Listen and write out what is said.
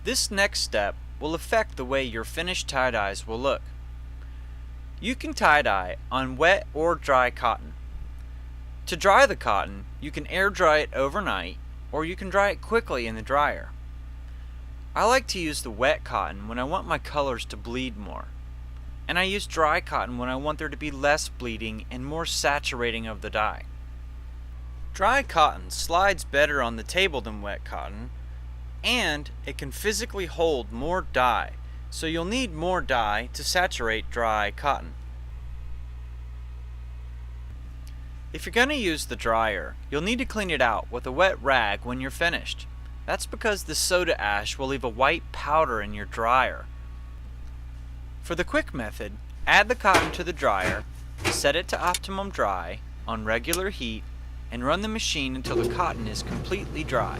This next step will affect the way your finished tie-dyes will look. You can tie-dye on wet or dry cotton. To dry the cotton, you can air dry it overnight, or you can dry it quickly in the dryer. I like to use the wet cotton when I want my colors to bleed more, and I use dry cotton when I want there to be less bleeding and more saturating of the dye. Dry cotton slides better on the table than wet cotton, and it can physically hold more dye, so you'll need more dye to saturate dry cotton. If you're going to use the dryer, you'll need to clean it out with a wet rag when you're finished. That's because the soda ash will leave a white powder in your dryer. For the quick method, add the cotton to the dryer, set it to optimum dry on regular heat, and run the machine until the cotton is completely dry.